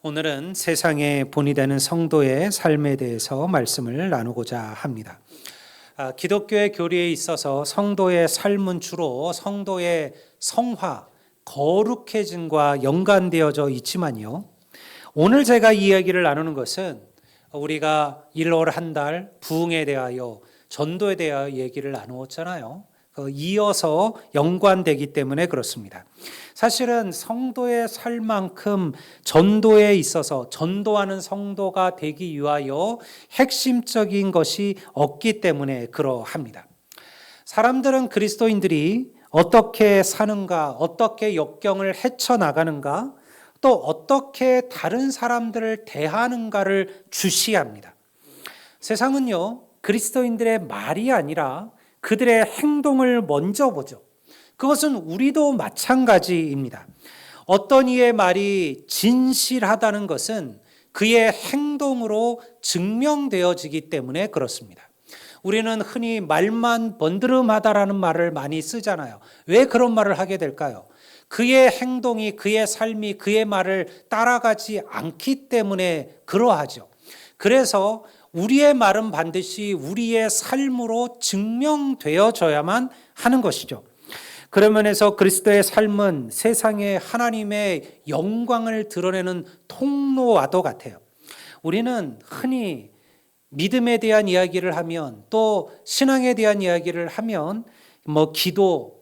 오늘은 세상에 본이 되는 성도의 삶에 대해서 말씀을 나누고자 합니다. 기독교의 교리에 있어서 성도의 삶은 주로 성도의 성화, 거룩해짐과 연관되어져 있지만요. 오늘 제가 이야기를 나누는 것은 우리가 1월 한 달 부흥에 대하여 전도에 대하여 얘기를 나누었잖아요. 이어서 연관되기 때문에 그렇습니다. 사실은 성도의 삶만큼 전도에 있어서 전도하는 성도가 되기 위하여 핵심적인 것이 없기 때문에 그러합니다. 사람들은 그리스도인들이 어떻게 사는가, 어떻게 역경을 헤쳐나가는가, 또 어떻게 다른 사람들을 대하는가를 주시합니다. 세상은요, 그리스도인들의 말이 아니라 그들의 행동을 먼저 보죠. 그것은 우리도 마찬가지입니다. 어떤 이의 말이 진실하다는 것은 그의 행동으로 증명되어지기 때문에 그렇습니다. 우리는 흔히 말만 번드름하다라는 말을 많이 쓰잖아요. 왜 그런 말을 하게 될까요? 그의 행동이, 그의 삶이 그의 말을 따라가지 않기 때문에 그러하죠. 그래서 우리의 말은 반드시 우리의 삶으로 증명되어져야만 하는 것이죠. 그런 면에서 그리스도의 삶은 세상에 하나님의 영광을 드러내는 통로와도 같아요. 우리는 흔히 믿음에 대한 이야기를 하면, 또 신앙에 대한 이야기를 하면 기도,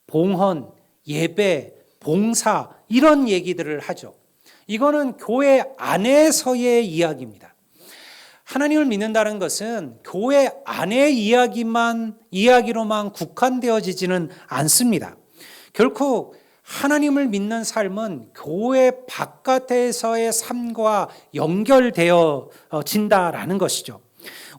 봉헌, 예배, 봉사 이런 얘기들을 하죠. 이거는 교회 안에서의 이야기입니다. 하나님을 믿는다는 것은 교회 안의 이야기로만 국한되어지지는 않습니다. 결코 하나님을 믿는 삶은 교회 바깥에서의 삶과 연결되어진다라는 것이죠.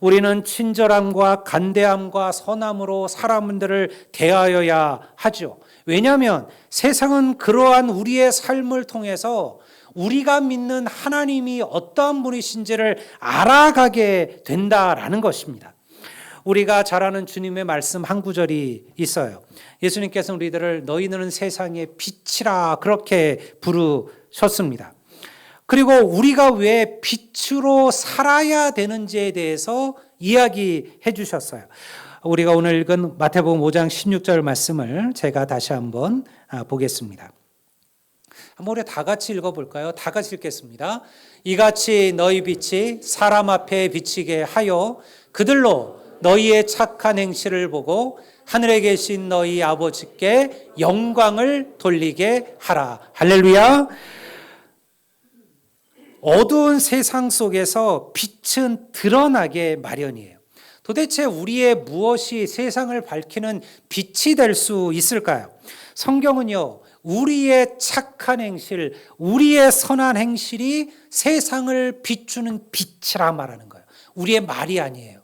우리는 친절함과 간대함과 선함으로 사람들을 대하여야 하죠. 왜냐하면 세상은 그러한 우리의 삶을 통해서 우리가 믿는 하나님이 어떠한 분이신지를 알아가게 된다라는 것입니다. 우리가 잘 아는 주님의 말씀 한 구절이 있어요. 예수님께서 우리들을 너희는 세상의 빛이라 그렇게 부르셨습니다. 그리고 우리가 왜 빛으로 살아야 되는지에 대해서 이야기해 주셨어요. 우리가 오늘 읽은 마태복음 5장 16절 말씀을 제가 다시 한번 보겠습니다. 한번 우리 다 같이 읽어볼까요? 다 같이 읽겠습니다. 이같이 너희 빛이 사람 앞에 비치게 하여 그들로 너희의 착한 행실을 보고 하늘에 계신 너희 아버지께 영광을 돌리게 하라. 할렐루야. 어두운 세상 속에서 빛은 드러나게 마련이에요. 도대체 우리의 무엇이 세상을 밝히는 빛이 될 수 있을까요? 성경은요, 우리의 착한 행실, 우리의 선한 행실이 세상을 비추는 빛이라 말하는 거예요. 우리의 말이 아니에요.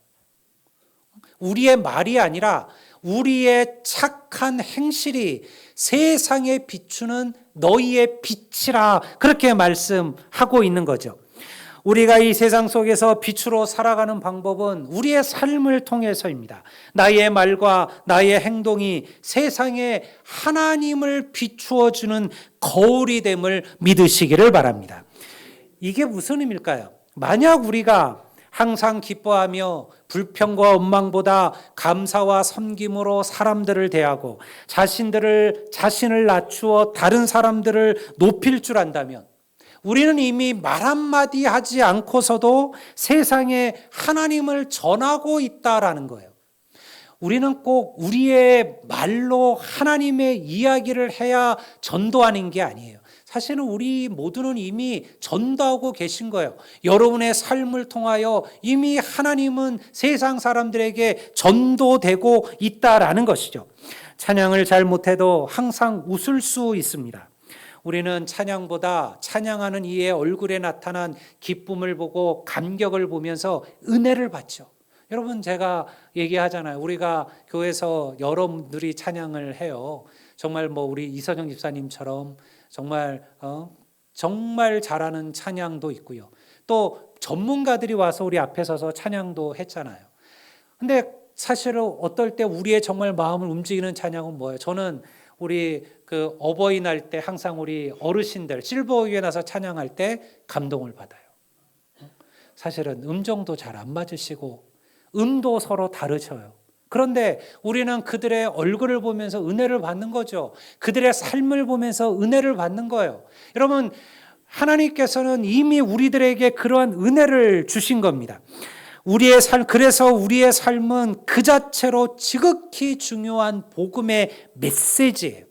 우리의 말이 아니라 우리의 착한 행실이 세상에 비추는 너희의 빛이라 그렇게 말씀하고 있는 거죠. 우리가 이 세상 속에서 빛으로 살아가는 방법은 우리의 삶을 통해서입니다. 나의 말과 나의 행동이 세상에 하나님을 비추어주는 거울이 됨을 믿으시기를 바랍니다. 이게 무슨 의미일까요? 만약 우리가 항상 기뻐하며 불평과 원망보다 감사와 섬김으로 사람들을 대하고 자신을 낮추어 다른 사람들을 높일 줄 안다면 우리는 이미 말 한마디 하지 않고서도 세상에 하나님을 전하고 있다라는 거예요. 우리는 꼭 우리의 말로 하나님의 이야기를 해야 전도하는 게 아니에요. 사실은 우리 모두는 이미 전도하고 계신 거예요. 여러분의 삶을 통하여 이미 하나님은 세상 사람들에게 전도되고 있다라는 것이죠. 찬양을 잘 못해도 항상 웃을 수 있습니다. 우리는 찬양보다 찬양하는 이의 얼굴에 나타난 기쁨을 보고 감격을 보면서 은혜를 받죠. 여러분, 제가 얘기하잖아요. 우리가 교회에서 여러분들이 찬양을 해요. 정말 우리 이선영 집사님처럼 정말 잘하는 찬양도 있고요. 또 전문가들이 와서 우리 앞에 서서 찬양도 했잖아요. 근데 사실은 어떨 때 우리의 정말 마음을 움직이는 찬양은 뭐예요? 저는 우리 그 어버이날 때 항상 우리 어르신들 실버 위에 나서 찬양할 때 감동을 받아요. 사실은 음정도 잘 안 맞으시고 음도 서로 다르셔요. 그런데 우리는 그들의 얼굴을 보면서 은혜를 받는 거죠. 그들의 삶을 보면서 은혜를 받는 거예요. 여러분, 하나님께서는 이미 우리들에게 그러한 은혜를 주신 겁니다. 그래서 우리의 삶은 그 자체로 지극히 중요한 복음의 메시지예요.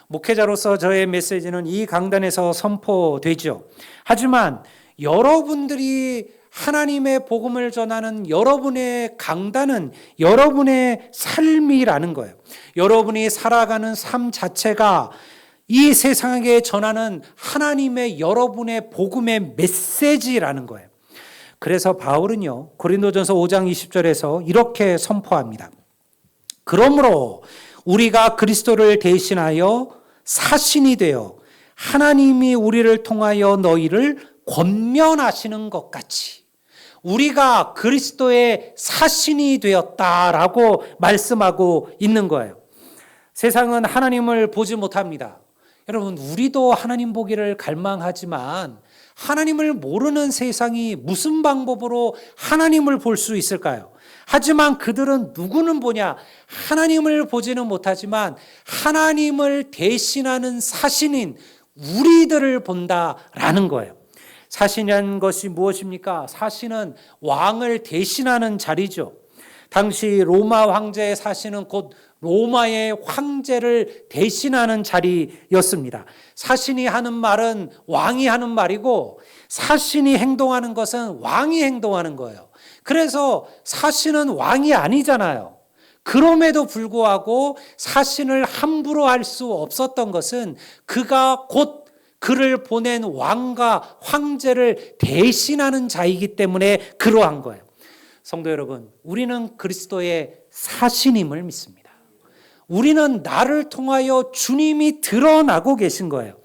목회자로서 저의 메시지는 이 강단에서 선포되죠. 하지만 여러분들이 하나님의 복음을 전하는 여러분의 강단은 여러분의 삶이라는 거예요. 여러분이 살아가는 삶 자체가 이 세상에 전하는 하나님의 여러분의 복음의 메시지라는 거예요. 그래서 바울은요, 고린도전서 5장 20절에서 이렇게 선포합니다. 그러므로 우리가 그리스도를 대신하여 사신이 되어 하나님이 우리를 통하여 너희를 권면하시는 것 같이 우리가 그리스도의 사신이 되었다라고 말씀하고 있는 거예요. 세상은 하나님을 보지 못합니다. 여러분, 우리도 하나님 보기를 갈망하지만 하나님을 모르는 세상이 무슨 방법으로 하나님을 볼 수 있을까요? 하지만 그들은 누구는 보냐? 하나님을 보지는 못하지만 하나님을 대신하는 사신인 우리들을 본다라는 거예요. 사신이라는 것이 무엇입니까? 사신은 왕을 대신하는 자리죠. 당시 로마 황제의 사신은 곧 로마의 황제를 대신하는 자리였습니다. 사신이 하는 말은 왕이 하는 말이고 사신이 행동하는 것은 왕이 행동하는 거예요. 그래서 사신은 왕이 아니잖아요. 그럼에도 불구하고 사신을 함부로 할 수 없었던 것은 그가 곧 그를 보낸 왕과 황제를 대신하는 자이기 때문에 그러한 거예요. 성도 여러분, 우리는 그리스도의 사신임을 믿습니다. 우리는 나를 통하여 주님이 드러나고 계신 거예요.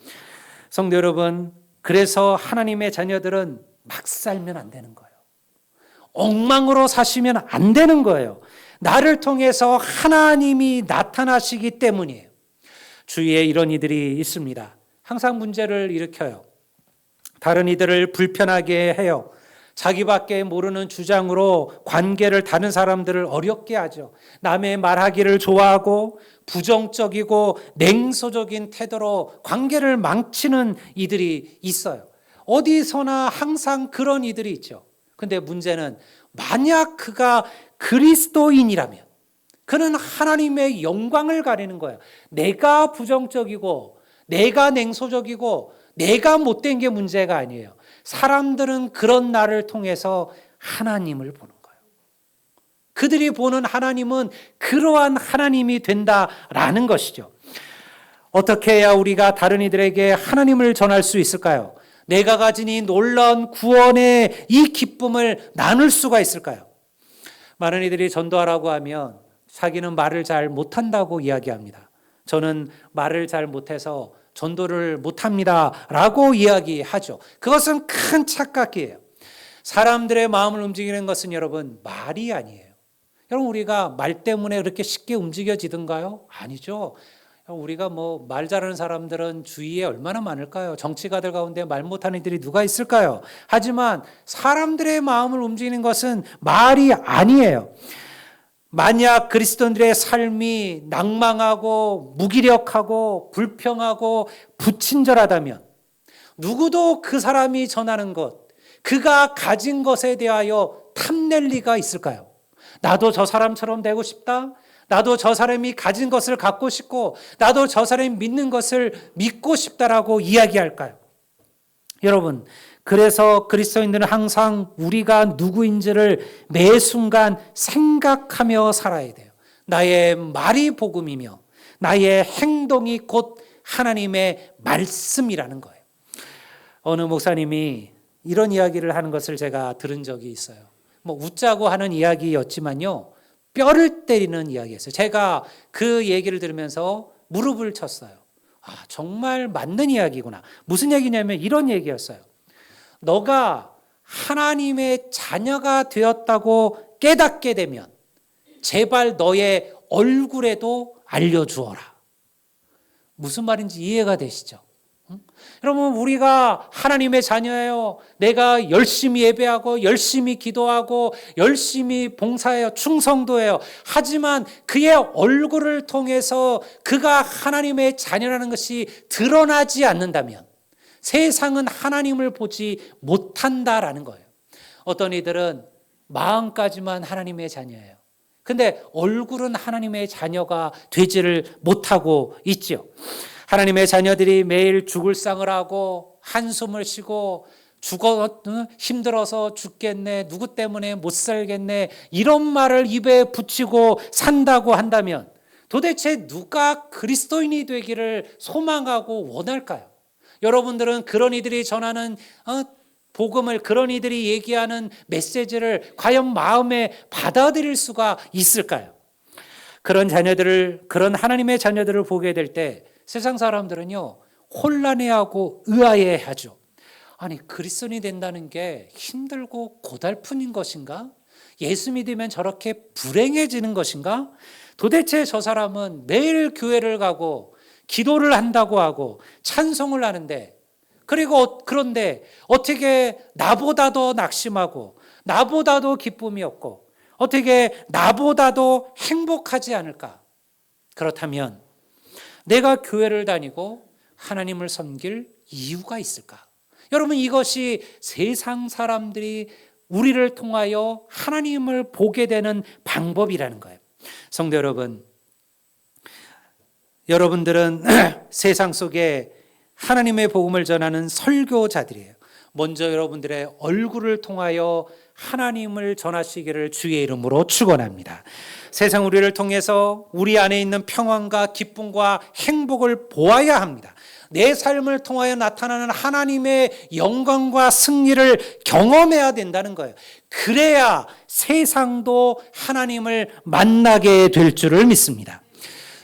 성도 여러분, 그래서 하나님의 자녀들은 막 살면 안 되는 거예요. 엉망으로 사시면 안 되는 거예요. 나를 통해서 하나님이 나타나시기 때문이에요. 주위에 이런 이들이 있습니다. 항상 문제를 일으켜요. 다른 이들을 불편하게 해요. 자기밖에 모르는 주장으로 관계를 다른 사람들을 어렵게 하죠. 남의 말하기를 좋아하고 부정적이고 냉소적인 태도로 관계를 망치는 이들이 있어요. 어디서나 항상 그런 이들이 있죠. 근데 문제는 만약 그가 그리스도인이라면 그는 하나님의 영광을 가리는 거예요. 내가 부정적이고 내가 냉소적이고 내가 못된 게 문제가 아니에요. 사람들은 그런 나를 통해서 하나님을 보는 거예요. 그들이 보는 하나님은 그러한 하나님이 된다라는 것이죠. 어떻게 해야 우리가 다른 이들에게 하나님을 전할 수 있을까요? 내가 가진 이 놀라운 구원의 이 기쁨을 나눌 수가 있을까요? 많은 이들이 전도하라고 하면 자기는 말을 잘 못한다고 이야기합니다. 저는 말을 잘 못해서 전도를 못합니다 라고 이야기하죠. 그것은 큰 착각이에요. 사람들의 마음을 움직이는 것은 여러분 말이 아니에요. 여러분, 우리가 말 때문에 그렇게 쉽게 움직여지던가요? 아니죠. 우리가 말 잘하는 사람들은 주위에 얼마나 많을까요? 정치가들 가운데 말 못하는 이들이 누가 있을까요? 하지만 사람들의 마음을 움직이는 것은 말이 아니에요. 만약 그리스도인들의 삶이 낭망하고 무기력하고 불평하고 불친절하다면 누구도 그 사람이 전하는 것, 그가 가진 것에 대하여 탐낼 리가 있을까요? 나도 저 사람처럼 되고 싶다. 나도 저 사람이 가진 것을 갖고 싶고 나도 저 사람이 믿는 것을 믿고 싶다라고 이야기할까요? 여러분, 그래서 그리스도인들은 항상 우리가 누구인지를 매 순간 생각하며 살아야 돼요. 나의 말이 복음이며 나의 행동이 곧 하나님의 말씀이라는 거예요. 어느 목사님이 이런 이야기를 하는 것을 제가 들은 적이 있어요. 웃자고 하는 이야기였지만요, 뼈를 때리는 이야기였어요. 제가 그 얘기를 들으면서 무릎을 쳤어요. 정말 맞는 이야기구나. 무슨 얘기냐면 이런 얘기였어요. 너가 하나님의 자녀가 되었다고 깨닫게 되면 제발 너의 얼굴에도 알려주어라. 무슨 말인지 이해가 되시죠? 응? 여러분, 우리가 하나님의 자녀예요. 내가 열심히 예배하고 열심히 기도하고 열심히 봉사해요. 충성도해요. 하지만 그의 얼굴을 통해서 그가 하나님의 자녀라는 것이 드러나지 않는다면 세상은 하나님을 보지 못한다라는 거예요. 어떤 이들은 마음까지만 하나님의 자녀예요. 근데 얼굴은 하나님의 자녀가 되지를 못하고 있죠. 하나님의 자녀들이 매일 죽을 상을 하고 한숨을 쉬고 힘들어서 죽겠네, 누구 때문에 못 살겠네, 이런 말을 입에 붙이고 산다고 한다면 도대체 누가 그리스도인이 되기를 소망하고 원할까요? 여러분들은 그런 이들이 전하는 복음을, 그런 이들이 얘기하는 메시지를 과연 마음에 받아들일 수가 있을까요? 그런 하나님의 자녀들을 보게 될 때 세상 사람들은요, 혼란해하고 의아해하죠. 아니, 그리스도인이 된다는 게 힘들고 고달픈 것인가? 예수 믿으면 저렇게 불행해지는 것인가? 도대체 저 사람은 매일 교회를 가고 기도를 한다고 하고 찬송을 하는데, 그런데 어떻게 나보다 더 낙심하고 나보다 더 기쁨이 없고 어떻게 나보다 더 행복하지 않을까? 그렇다면 내가 교회를 다니고 하나님을 섬길 이유가 있을까? 여러분, 이것이 세상 사람들이 우리를 통하여 하나님을 보게 되는 방법이라는 거예요. 성도 여러분, 여러분들은 세상 속에 하나님의 복음을 전하는 설교자들이에요. 먼저 여러분들의 얼굴을 통하여 하나님을 전하시기를 주의 이름으로 축원합니다. 세상 우리를 통해서 우리 안에 있는 평안과 기쁨과 행복을 보아야 합니다. 내 삶을 통하여 나타나는 하나님의 영광과 승리를 경험해야 된다는 거예요. 그래야 세상도 하나님을 만나게 될 줄을 믿습니다.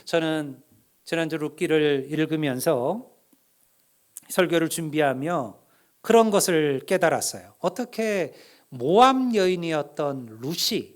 저는 지난주 룻기를 읽으면서 설교를 준비하며 그런 것을 깨달았어요. 어떻게 모압 여인이었던 룻이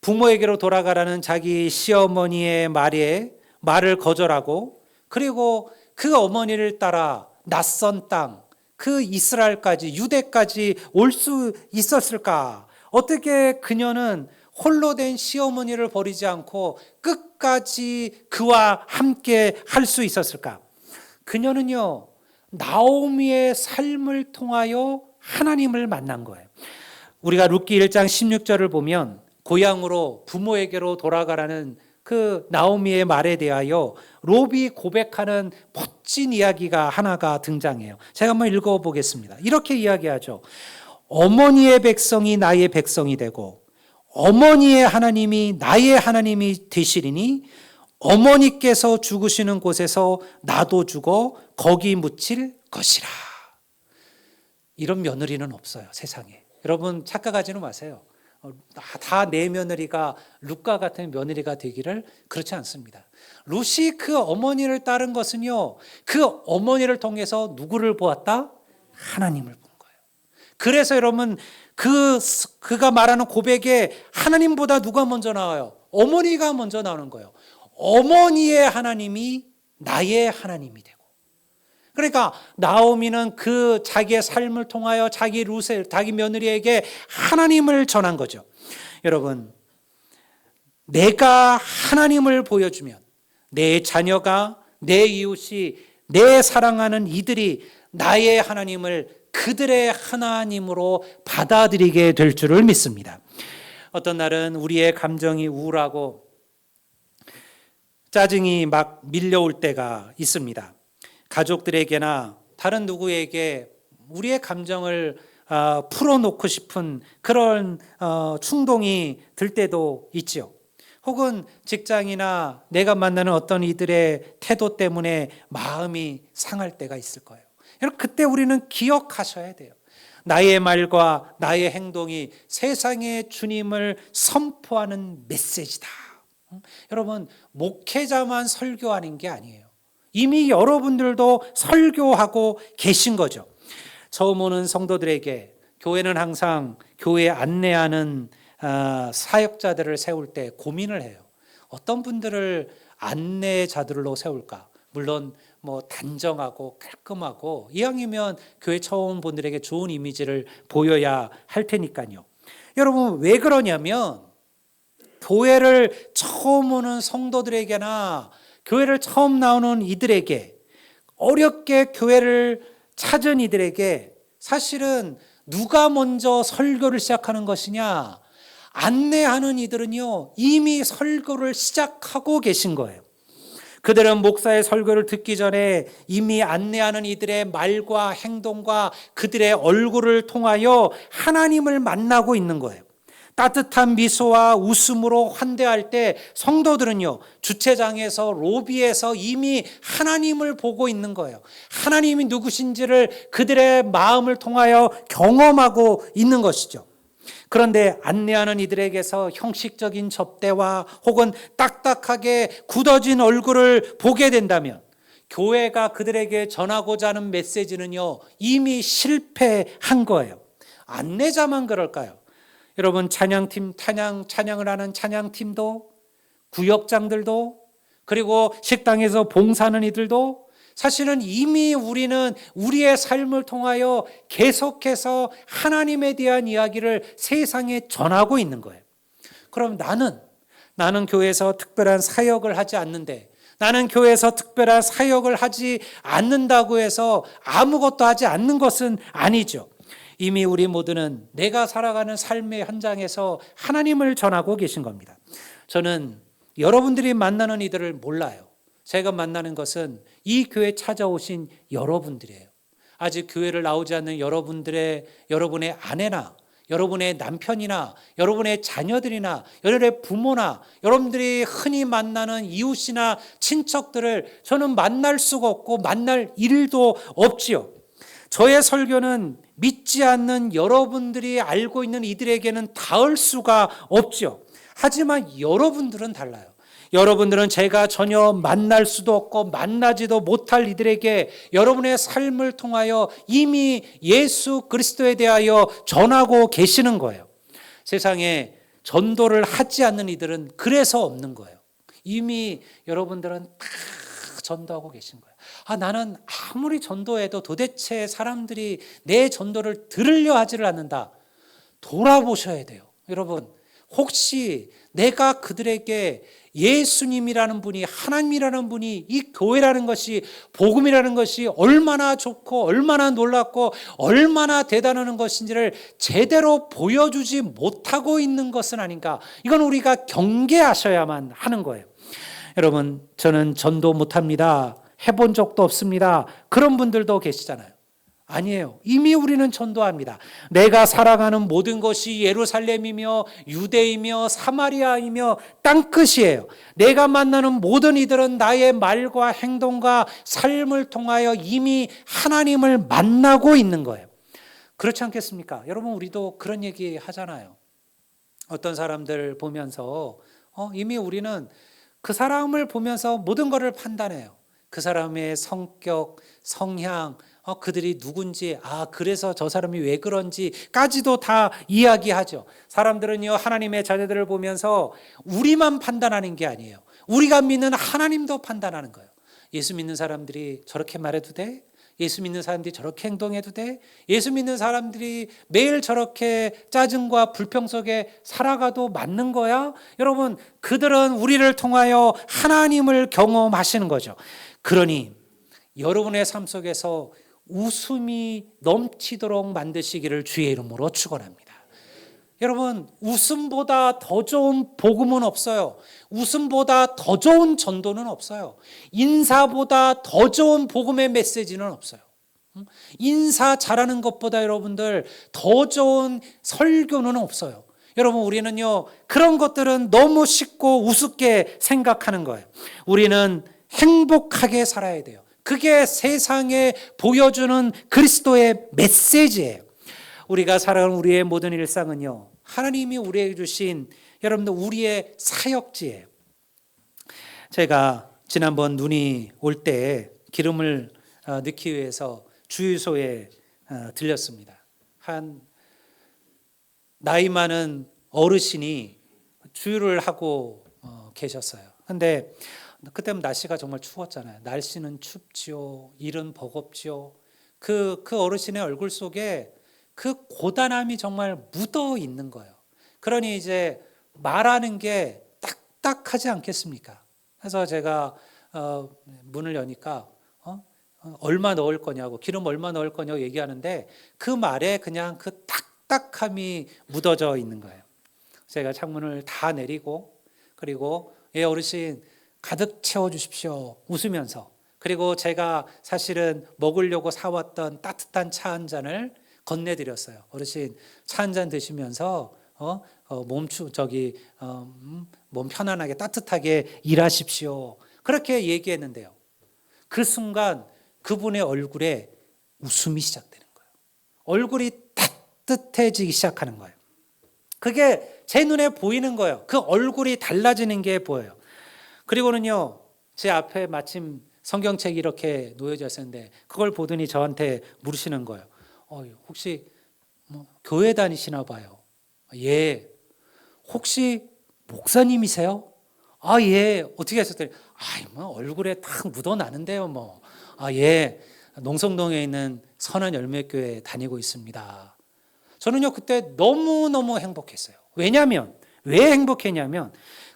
부모에게로 돌아가라는 자기 시어머니의 말을 거절하고, 그리고 그 어머니를 따라 낯선 땅, 그 이스라엘까지, 유대까지 올 수 있었을까? 어떻게 그녀는 홀로 된 시어머니를 버리지 않고 끝까지 그와 함께 할 수 있었을까? 그녀는요, 나오미의 삶을 통하여 하나님을 만난 거예요. 우리가 룻기 1장 16절을 보면 고향으로 부모에게로 돌아가라는 그 나오미의 말에 대하여 롯이 고백하는 멋진 이야기가 하나가 등장해요. 제가 한번 읽어보겠습니다. 이렇게 이야기하죠. 어머니의 백성이 나의 백성이 되고 어머니의 하나님이 나의 하나님이 되시리니 어머니께서 죽으시는 곳에서 나도 죽어 거기 묻힐 것이라. 이런 며느리는 없어요, 세상에. 여러분 착각하지는 마세요. 다 내 며느리가 룻과 같은 며느리가 되기를, 그렇지 않습니다. 룻이 그 어머니를 따른 것은요, 그 어머니를 통해서 누구를 보았다? 하나님을 본 거예요. 그래서 여러분 그가 말하는 고백에 하나님보다 누가 먼저 나와요? 어머니가 먼저 나오는 거예요. 어머니의 하나님이 나의 하나님이 되고, 그러니까 나오미는 그 자기의 삶을 통하여 자기 며느리에게 하나님을 전한 거죠. 여러분, 내가 하나님을 보여주면 내 자녀가, 내 이웃이, 내 사랑하는 이들이 나의 하나님을 그들의 하나님으로 받아들이게 될 줄을 믿습니다. 어떤 날은 우리의 감정이 우울하고 짜증이 막 밀려올 때가 있습니다. 가족들에게나 다른 누구에게 우리의 감정을 풀어놓고 싶은 그런 충동이 들 때도 있죠. 혹은 직장이나 내가 만나는 어떤 이들의 태도 때문에 마음이 상할 때가 있을 거예요. 여러분, 그때 우리는 기억하셔야 돼요. 나의 말과 나의 행동이 세상에 주님을 선포하는 메시지다. 여러분, 목회자만 설교하는 게 아니에요. 이미 여러분들도 설교하고 계신 거죠. 처음 오는 성도들에게 교회는 항상 교회 안내하는 사역자들을 세울 때 고민을 해요. 어떤 분들을 안내자들로 세울까? 물론 뭐 단정하고 깔끔하고 이왕이면 교회 처음 온 분들에게 좋은 이미지를 보여야 할 테니까요. 여러분 왜 그러냐면 교회를 처음 오는 성도들에게나 교회를 처음 나오는 이들에게 어렵게 교회를 찾은 이들에게 사실은 누가 먼저 설교를 시작하는 것이냐? 안내하는 이들은요 이미 설교를 시작하고 계신 거예요. 그들은 목사의 설교를 듣기 전에 이미 안내하는 이들의 말과 행동과 그들의 얼굴을 통하여 하나님을 만나고 있는 거예요. 따뜻한 미소와 웃음으로 환대할 때 성도들은요 주차장에서 로비에서 이미 하나님을 보고 있는 거예요. 하나님이 누구신지를 그들의 마음을 통하여 경험하고 있는 것이죠. 그런데 안내하는 이들에게서 형식적인 접대와 혹은 딱딱하게 굳어진 얼굴을 보게 된다면 교회가 그들에게 전하고자 하는 메시지는요 이미 실패한 거예요. 안내자만 그럴까요? 여러분 찬양팀 찬양을 하는 찬양팀도 구역장들도 그리고 식당에서 봉사하는 이들도 사실은 이미 우리는 우리의 삶을 통하여 계속해서 하나님에 대한 이야기를 세상에 전하고 있는 거예요. 그럼 나는 교회에서 특별한 사역을 하지 않는데 나는 교회에서 특별한 사역을 하지 않는다고 해서 아무것도 하지 않는 것은 아니죠. 이미 우리 모두는 내가 살아가는 삶의 현장에서 하나님을 전하고 계신 겁니다. 저는 여러분들이 만나는 이들을 몰라요. 제가 만나는 것은 이 교회에 찾아오신 여러분들이에요. 아직 교회를 나오지 않는 여러분의 아내나 여러분의 남편이나 여러분의 자녀들이나 여러분의 부모나 여러분들이 흔히 만나는 이웃이나 친척들을 저는 만날 수가 없고 만날 일도 없지요. 저의 설교는 믿지 않는 여러분들이 알고 있는 이들에게는 닿을 수가 없죠. 하지만 여러분들은 달라요. 여러분들은 제가 전혀 만날 수도 없고 만나지도 못할 이들에게 여러분의 삶을 통하여 이미 예수 그리스도에 대하여 전하고 계시는 거예요. 세상에 전도를 하지 않는 이들은 그래서 없는 거예요. 이미 여러분들은 다 전도하고 계신 거예요. 나는 아무리 전도해도 도대체 사람들이 내 전도를 들으려 하지를 않는다. 돌아보셔야 돼요. 여러분, 혹시 내가 그들에게 예수님이라는 분이, 하나님이라는 분이, 이 교회라는 것이, 복음이라는 것이 얼마나 좋고 얼마나 놀랍고 얼마나 대단한 것인지를 제대로 보여주지 못하고 있는 것은 아닌가. 이건 우리가 경계하셔야만 하는 거예요. 여러분, 저는 전도 못합니다. 해본 적도 없습니다. 그런 분들도 계시잖아요. 아니에요. 이미 우리는 전도합니다. 내가 살아가는 모든 것이 예루살렘이며 유대이며 사마리아이며 땅끝이에요. 내가 만나는 모든 이들은 나의 말과 행동과 삶을 통하여 이미 하나님을 만나고 있는 거예요. 그렇지 않겠습니까? 여러분, 우리도 그런 얘기 하잖아요. 어떤 사람들 보면서 이미 우리는 그 사람을 보면서 모든 것을 판단해요. 그 사람의 성격, 성향, 그들이 누군지, 그래서 저 사람이 왜 그런지까지도 다 이야기하죠. 사람들은요, 하나님의 자녀들을 보면서 우리만 판단하는 게 아니에요. 우리가 믿는 하나님도 판단하는 거예요. 예수 믿는 사람들이 저렇게 말해도 돼? 예수 믿는 사람들이 저렇게 행동해도 돼? 예수 믿는 사람들이 매일 저렇게 짜증과 불평 속에 살아가도 맞는 거야? 여러분, 그들은 우리를 통하여 하나님을 경험하시는 거죠. 그러니 여러분의 삶 속에서 웃음이 넘치도록 만드시기를 주의 이름으로 축원합니다. 여러분, 웃음보다 더 좋은 복음은 없어요. 웃음보다 더 좋은 전도는 없어요. 인사보다 더 좋은 복음의 메시지는 없어요. 인사 잘하는 것보다 여러분들 더 좋은 설교는 없어요. 여러분, 우리는요, 그런 것들은 너무 쉽고 우습게 생각하는 거예요. 우리는 행복하게 살아야 돼요. 그게 세상에 보여주는 그리스도의 메시지예요. 우리가 살아가는 우리의 모든 일상은요, 하나님이 우리에게 주신 여러분들 우리의 사역지예요. 제가 지난번 눈이 올 때 기름을 넣기 위해서 주유소에 들렸습니다. 한 나이 많은 어르신이 주유를 하고 계셨어요. 근데 그때는 날씨가 정말 추웠잖아요. 날씨는 춥지요. 일은 버겁지요. 그 어르신의 얼굴 속에 그 고단함이 정말 묻어 있는 거예요. 그러니 이제 말하는 게 딱딱하지 않겠습니까? 그래서 제가 문을 여니까 얼마 넣을 거냐고, 기름 얼마 넣을 거냐고 얘기하는데 그 말에 그냥 그 딱딱함이 묻어져 있는 거예요. 제가 창문을 다 내리고, 그리고 어르신 가득 채워주십시오 웃으면서, 그리고 제가 사실은 먹으려고 사왔던 따뜻한 차 한 잔을 건네드렸어요. 어르신 차 한 잔 드시면서 몸 편안하게 따뜻하게 일하십시오. 그렇게 얘기했는데요. 그 순간 그분의 얼굴에 웃음이 시작되는 거예요. 얼굴이 따뜻해지기 시작하는 거예요. 그게 제 눈에 보이는 거예요. 그 얼굴이 달라지는 게 보여요. 그리고는요, 제 앞에 마침 성경책이 이렇게 놓여져 있었는데 그걸 보더니 저한테 물으시는 거예요. 혹시 교회 다니시나 봐요. 예. 혹시 목사님이세요? 예. 어떻게 하셨더니 얼굴에 탁 묻어나는데요. 예. 농성동에 있는 선한 열매교회 다니고 있습니다. 저는요 그때 너무너무 행복했어요. 왜냐하면, 왜 행복했냐면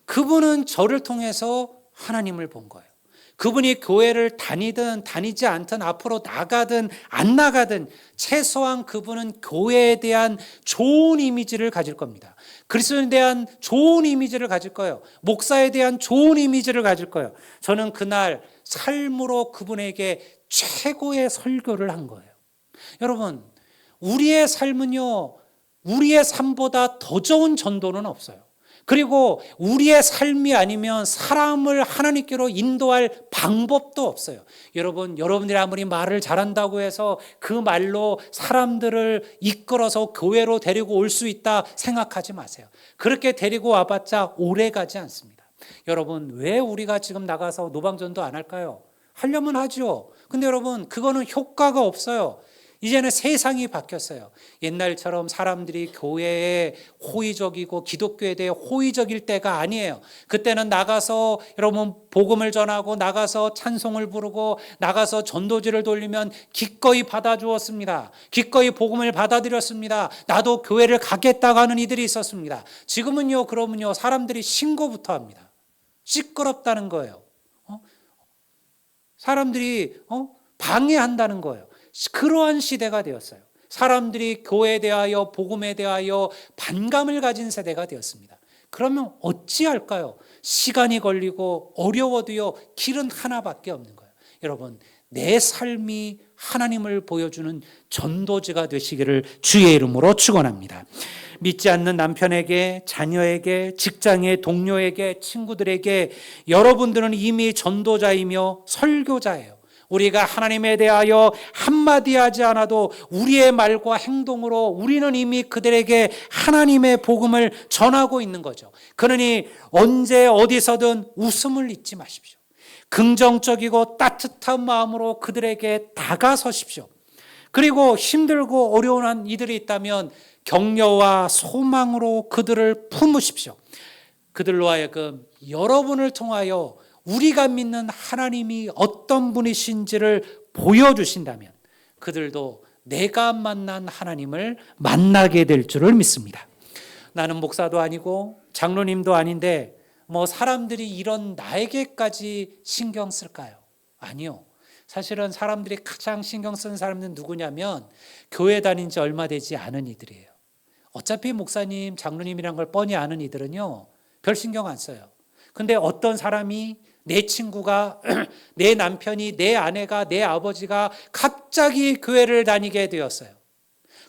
그분은 저를 통해서 하나님을 본 거예요. 그분이 교회를 다니든 다니지 않든 앞으로 나가든 안 나가든 최소한 그분은 교회에 대한 좋은 이미지를 가질 겁니다. 그리스도에 대한 좋은 이미지를 가질 거예요. 목사에 대한 좋은 이미지를 가질 거예요. 저는 그날 삶으로 그분에게 최고의 설교를 한 거예요. 여러분, 우리의 삶은요, 우리의 삶보다 더 좋은 전도는 없어요. 그리고 우리의 삶이 아니면 사람을 하나님께로 인도할 방법도 없어요. 여러분들이 아무리 말을 잘한다고 해서 그 말로 사람들을 이끌어서 교회로 데리고 올 수 있다 생각하지 마세요. 그렇게 데리고 와봤자 오래 가지 않습니다. 여러분, 왜 우리가 지금 나가서 노방전도 안 할까요? 하려면 하죠. 근데 여러분, 그거는 효과가 없어요. 이제는 세상이 바뀌었어요. 옛날처럼 사람들이 교회에 호의적이고 기독교에 대해 호의적일 때가 아니에요. 그때는 나가서 여러분 복음을 전하고 나가서 찬송을 부르고 나가서 전도지를 돌리면 기꺼이 받아주었습니다. 기꺼이 복음을 받아들였습니다. 나도 교회를 가겠다고 하는 이들이 있었습니다. 지금은요, 그러면요, 사람들이 신고부터 합니다. 시끄럽다는 거예요. 사람들이 방해한다는 거예요. 그러한 시대가 되었어요. 사람들이 교회에 대하여 복음에 대하여 반감을 가진 세대가 되었습니다. 그러면 어찌할까요? 시간이 걸리고 어려워도요, 길은 하나밖에 없는 거예요. 여러분, 내 삶이 하나님을 보여주는 전도지가 되시기를 주의 이름으로 축원합니다. 믿지 않는 남편에게, 자녀에게, 직장의 동료에게, 친구들에게 여러분들은 이미 전도자이며 설교자예요. 우리가 하나님에 대하여 한마디 하지 않아도 우리의 말과 행동으로 우리는 이미 그들에게 하나님의 복음을 전하고 있는 거죠. 그러니 언제 어디서든 웃음을 잊지 마십시오. 긍정적이고 따뜻한 마음으로 그들에게 다가서십시오. 그리고 힘들고 어려운 이들이 있다면 격려와 소망으로 그들을 품으십시오. 그들로 하여금 여러분을 통하여 우리가 믿는 하나님이 어떤 분이신지를 보여주신다면 그들도 내가 만난 하나님을 만나게 될 줄을 믿습니다. 나는 목사도 아니고 장로님도 아닌데 사람들이 이런 나에게까지 신경 쓸까요? 아니요. 사실은 사람들이 가장 신경 쓰는 사람은 누구냐면 교회 다닌 지 얼마 되지 않은 이들이에요. 어차피 목사님, 장로님이란 걸 뻔히 아는 이들은요, 별 신경 안 써요. 근데 어떤 사람이, 내 친구가, 내 남편이, 내 아내가, 내 아버지가 갑자기 교회를 다니게 되었어요.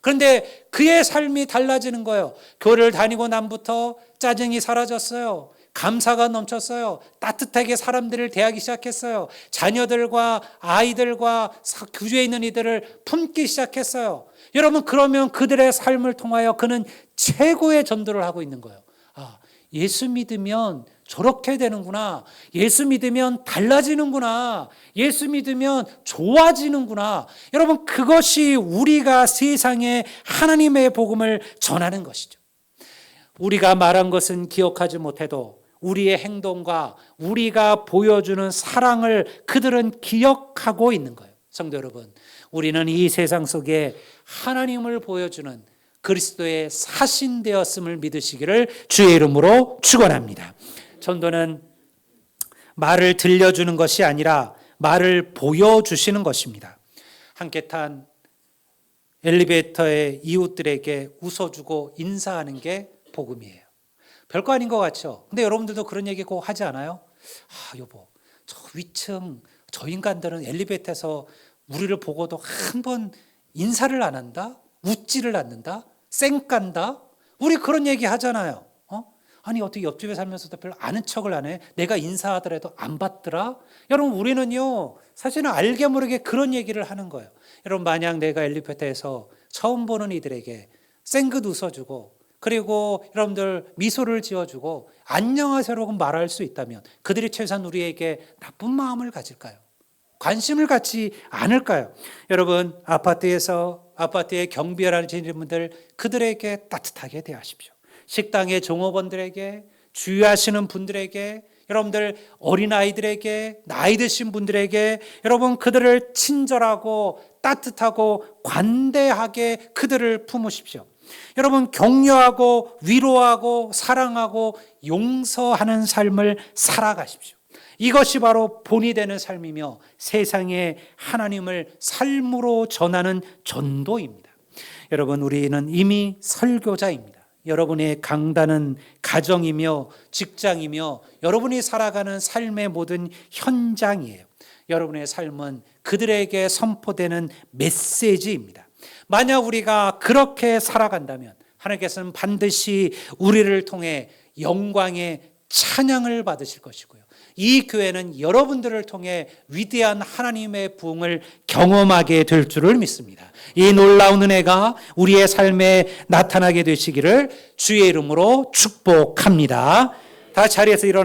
그런데 그의 삶이 달라지는 거예요. 교회를 다니고 난부터 짜증이 사라졌어요. 감사가 넘쳤어요. 따뜻하게 사람들을 대하기 시작했어요. 자녀들과 아이들과 교주에 있는 이들을 품기 시작했어요. 여러분, 그러면 그들의 삶을 통하여 그는 최고의 전도를 하고 있는 거예요. 예수 믿으면 저렇게 되는구나. 예수 믿으면 달라지는구나. 예수 믿으면 좋아지는구나. 여러분, 그것이 우리가 세상에 하나님의 복음을 전하는 것이죠. 우리가 말한 것은 기억하지 못해도 우리의 행동과 우리가 보여주는 사랑을 그들은 기억하고 있는 거예요. 성도 여러분, 우리는 이 세상 속에 하나님을 보여주는 그리스도의 사신되었음을 믿으시기를 주의 이름으로 축원합니다. 전도는 말을 들려주는 것이 아니라 말을 보여주시는 것입니다. 함께 탄 엘리베이터의 이웃들에게 웃어주고 인사하는 게 복음이에요. 별거 아닌 것 같죠? 근데 여러분들도 그런 얘기 꼭 하지 않아요? 여보, 저 위층 저 인간들은 엘리베이터에서 우리를 보고도 한 번 인사를 안 한다? 웃지를 않는다? 쌩깐다? 우리 그런 얘기 하잖아요. 아니 어떻게 옆집에 살면서도 별로 아는 척을 안 해? 내가 인사하더라도 안 받더라? 여러분, 우리는요 사실은 알게 모르게 그런 얘기를 하는 거예요. 여러분, 만약 내가 엘리베이터에서 처음 보는 이들에게 쌩긋 웃어주고, 그리고 여러분들 미소를 지어주고 안녕하세요라고 말할 수 있다면 그들이 최소한 우리에게 나쁜 마음을 가질까요? 관심을 갖지 않을까요? 여러분, 아파트에 경비를 하시는 분들, 그들에게 따뜻하게 대하십시오. 식당의 종업원들에게, 주유하시는 분들에게, 여러분들 어린아이들에게, 나이 드신 분들에게, 여러분 그들을 친절하고 따뜻하고 관대하게 그들을 품으십시오. 여러분, 격려하고 위로하고 사랑하고 용서하는 삶을 살아가십시오. 이것이 바로 본이 되는 삶이며 세상에 하나님을 삶으로 전하는 전도입니다. 여러분, 우리는 이미 설교자입니다. 여러분의 강단은 가정이며 직장이며 여러분이 살아가는 삶의 모든 현장이에요. 여러분의 삶은 그들에게 선포되는 메시지입니다. 만약 우리가 그렇게 살아간다면 하나님께서는 반드시 우리를 통해 영광의 찬양을 받으실 것이고요. 이 교회는 여러분들을 통해 위대한 하나님의 부흥을 경험하게 될 줄을 믿습니다. 이 놀라운 은혜가 우리의 삶에 나타나게 되시기를 주의 이름으로 축복합니다. 다 자리에서 일어나